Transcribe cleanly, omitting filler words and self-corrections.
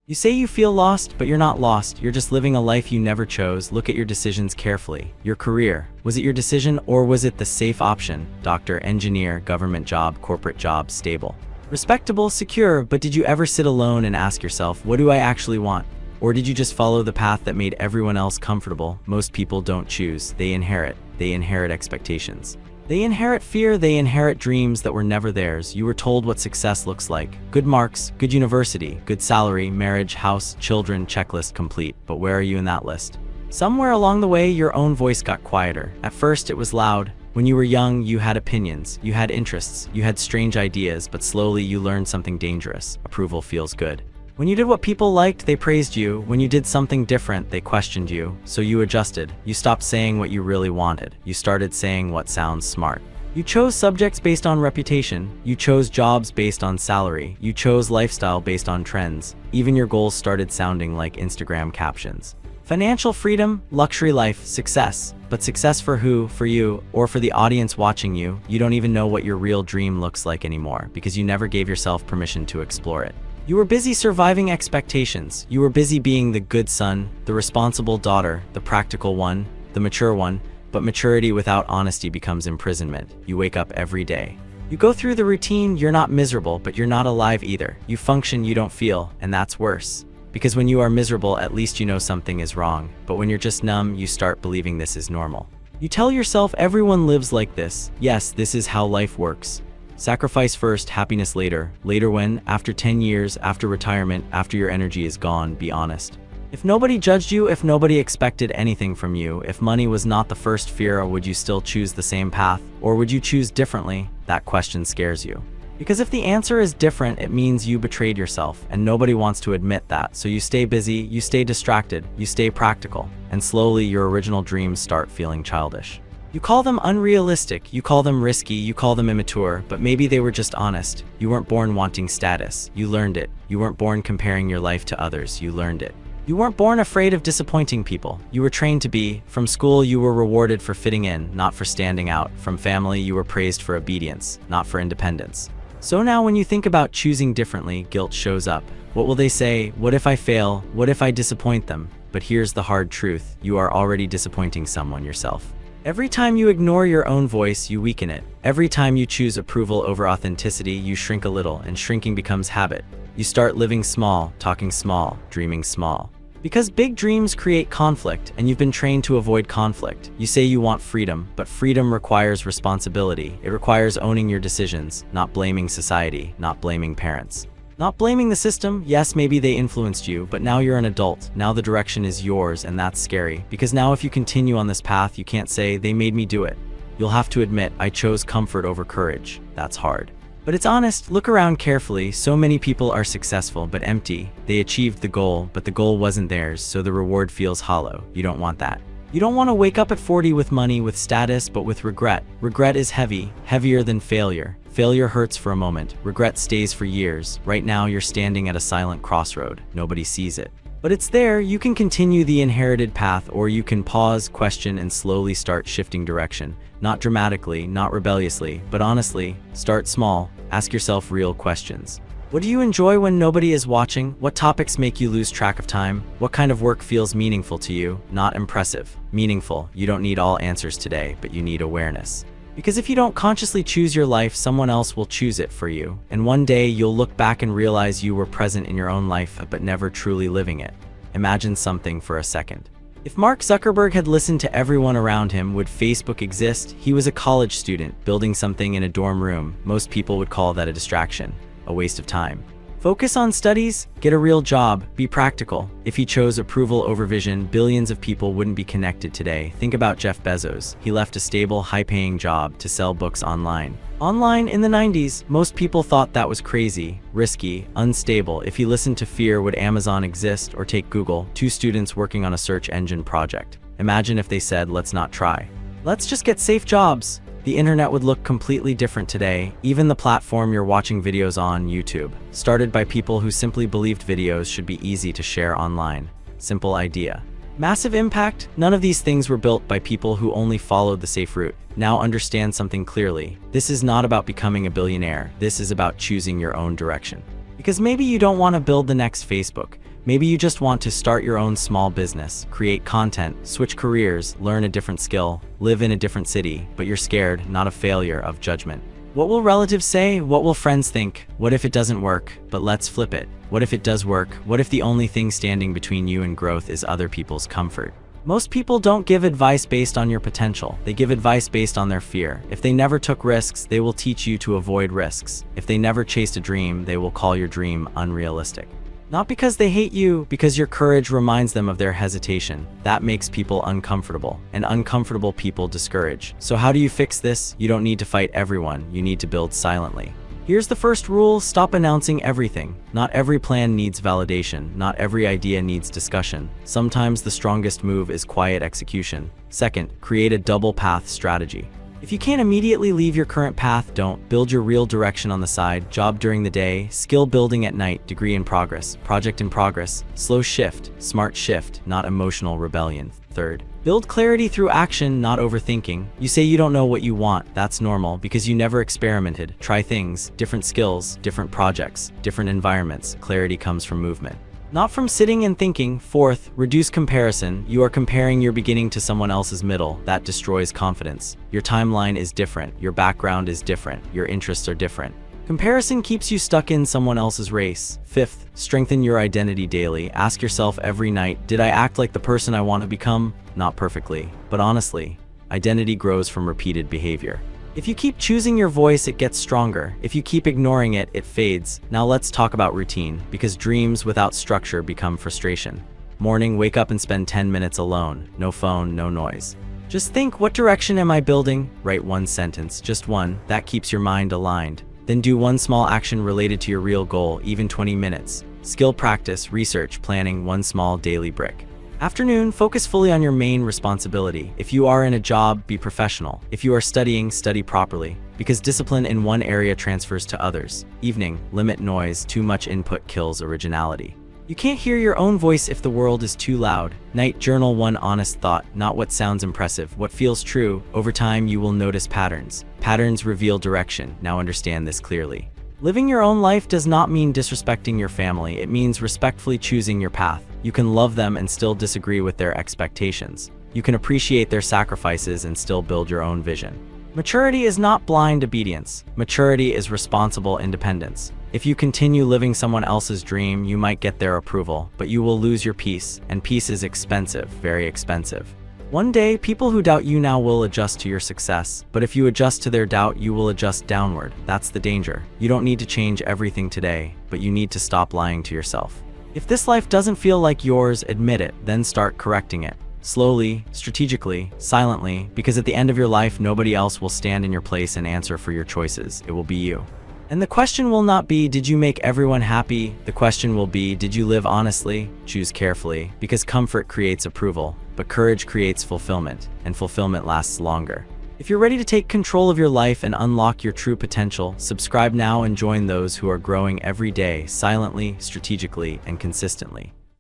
You say you feel lost, but you're not lost. You're just living a life you never chose. Look at your decisions carefully. Your career. Was it your decision, or was it the safe option? Doctor, engineer, government job, corporate job, stable, respectable, secure. But did you ever sit alone and ask yourself, what do I actually want? Or did you just follow the path that made everyone else comfortable? Most people don't choose. They inherit. They inherit expectations. They inherit fear. They inherit dreams that were never theirs. You were told what success looks like. Good marks, good university, good salary, marriage, house, children, checklist complete. But where are you in that list? Somewhere along the way, your own voice got quieter. At first, it was loud. When you were young, you had opinions, you had interests, you had strange ideas, but slowly you learned something dangerous. Approval feels good. When you did what people liked, they praised you. When you did something different, they questioned you. So you adjusted. You stopped saying what you really wanted. You started saying what sounds smart. You chose subjects based on reputation. You chose jobs based on salary. You chose lifestyle based on trends. Even your goals started sounding like Instagram captions. Financial freedom, luxury life, success. But success for who? For you, or for the audience watching you? You don't even know what your real dream looks like anymore because you never gave yourself permission to explore it. You were busy surviving expectations. You were busy being the good son, the responsible daughter, the practical one, the mature one. But maturity without honesty becomes imprisonment. You wake up every day. You go through the routine. You're not miserable, but you're not alive either. You function, you don't feel, and that's worse. Because when you are miserable, at least you know something is wrong. But when you're just numb, you start believing this is normal. You tell yourself everyone lives like this. Yes, this is how life works. Sacrifice first, happiness later. Later when? After 10 years, after retirement, after your energy is gone. Be honest. If nobody judged you, if nobody expected anything from you, if money was not the first fear, would you still choose the same path? Or would you choose differently? That question scares you. Because if the answer is different, it means you betrayed yourself, and nobody wants to admit that. So you stay busy, you stay distracted, you stay practical, and slowly your original dreams start feeling childish. You call them unrealistic, you call them risky, you call them immature, but maybe they were just honest. You weren't born wanting status, you learned it. You weren't born comparing your life to others, you learned it. You weren't born afraid of disappointing people. You were trained to be. From school, you were rewarded for fitting in, not for standing out. From family, you were praised for obedience, not for independence. So now when you think about choosing differently, guilt shows up. What will they say? What if I fail? What if I disappoint them? But here's the hard truth. You are already disappointing someone yourself. Every time you ignore your own voice, you weaken it. Every time you choose approval over authenticity, you shrink a little, and shrinking becomes habit. You start living small, talking small, dreaming small. Because big dreams create conflict, and you've been trained to avoid conflict. You say you want freedom, but freedom requires responsibility. It requires owning your decisions, not blaming society, not blaming parents. Not blaming the system. Yes, maybe they influenced you, but now you're an adult. Now the direction is yours, and that's scary. Because now if you continue on this path, you can't say, they made me do it. You'll have to admit, I chose comfort over courage. That's hard. But it's honest. Look around carefully. So many people are successful, but empty. They achieved the goal, but the goal wasn't theirs, so the reward feels hollow. You don't want that. You don't want to wake up at 40 with money, with status, but with regret. Regret is heavy, heavier than failure. Failure hurts for a moment. Regret stays for years. Right now, you're standing at a silent crossroad. Nobody sees it. But it's there. You can continue the inherited path, or you can pause, question, and slowly start shifting direction. Not dramatically, not rebelliously, but honestly. Start small. Ask yourself real questions. What do you enjoy when nobody is watching? What topics make you lose track of time? What kind of work feels meaningful to you? Not impressive. Meaningful. You don't need all answers today, but you need awareness. Because if you don't consciously choose your life, someone else will choose it for you. And one day you'll look back and realize you were present in your own life, but never truly living it. Imagine something for a second. If Mark Zuckerberg had listened to everyone around him, would Facebook exist? He was a college student, building something in a dorm room. Most people would call that a distraction, a waste of time. Focus on studies, get a real job, be practical. If he chose approval over vision, billions of people wouldn't be connected today. Think about Jeff Bezos. He left a stable, high-paying job to sell books online. Online in the 90s, most people thought that was crazy, risky, unstable. If he listened to fear, would Amazon exist? Or take Google, two students working on a search engine project. Imagine if they said, let's not try. Let's just get safe jobs. The internet would look completely different today. Even the platform you're watching videos on, YouTube, started by people who simply believed videos should be easy to share online. Simple idea. Massive impact. None of these things were built by people who only followed the safe route. Now understand something clearly. This is not about becoming a billionaire. This is about choosing your own direction. Because maybe you don't want to build the next Facebook. Maybe you just want to start your own small business, create content, switch careers, learn a different skill, live in a different city, but you're scared, not of failure, of judgment. What will relatives say? What will friends think? What if it doesn't work? But let's flip it. What if it does work? What if the only thing standing between you and growth is other people's comfort? Most people don't give advice based on your potential. They give advice based on their fear. If they never took risks, they will teach you to avoid risks. If they never chased a dream, they will call your dream unrealistic. Not because they hate you, because your courage reminds them of their hesitation. That makes people uncomfortable, and uncomfortable people discourage. So how do you fix this? You don't need to fight everyone, you need to build silently. Here's the first rule: stop announcing everything. Not every plan needs validation, not every idea needs discussion. Sometimes the strongest move is quiet execution. Second, create a double path strategy. If you can't immediately leave your current path, don't. Build your real direction on the side, job during the day, skill building at night, degree in progress, project in progress. Slow shift, smart shift, not emotional rebellion. Third, build clarity through action, not overthinking. You say you don't know what you want. That's normal because you never experimented. Try things, different skills, different projects, different environments. Clarity comes from movement, not from sitting and thinking. Fourth, reduce comparison. You are comparing your beginning to someone else's middle. That destroys confidence. Your timeline is different. Your background is different. Your interests are different. Comparison keeps you stuck in someone else's race. Fifth, strengthen your identity daily. Ask yourself every night, did I act like the person I want to become? Not perfectly, but honestly. Identity grows from repeated behavior. If you keep choosing your voice, it gets stronger. If you keep ignoring it, it fades. Now let's talk about routine, because dreams without structure become frustration. Morning, wake up and spend 10 minutes alone. No phone, no noise. Just think, what direction am I building? Write one sentence, just one. That keeps your mind aligned. Then do one small action related to your real goal, even 20 minutes. Skill practice, research, planning, one small daily brick. Afternoon, focus fully on your main responsibility. If you are in a job, be professional. If you are studying, study properly, because discipline in one area transfers to others. Evening, limit noise. Too much input kills originality. You can't hear your own voice if the world is too loud. Night, journal one honest thought, not what sounds impressive, what feels true. Over time, you will notice patterns. Patterns reveal direction. Now understand this clearly. Living your own life does not mean disrespecting your family. It means respectfully choosing your path. You can love them and still disagree with their expectations. You can appreciate their sacrifices and still build your own vision. Maturity is not blind obedience. Maturity is responsible independence. If you continue living someone else's dream, you might get their approval, but you will lose your peace, and peace is expensive, very expensive. One day, people who doubt you now will adjust to your success, but if you adjust to their doubt, you will adjust downward. That's the danger. You don't need to change everything today, but you need to stop lying to yourself. If this life doesn't feel like yours, admit it, then start correcting it. Slowly, strategically, silently, because at the end of your life, nobody else will stand in your place and answer for your choices. It will be you. And the question will not be, did you make everyone happy? The question will be, did you live honestly? Choose carefully, because comfort creates approval, but courage creates fulfillment, and fulfillment lasts longer. If you're ready to take control of your life and unlock your true potential, subscribe now and join those who are growing every day, silently, strategically, and consistently.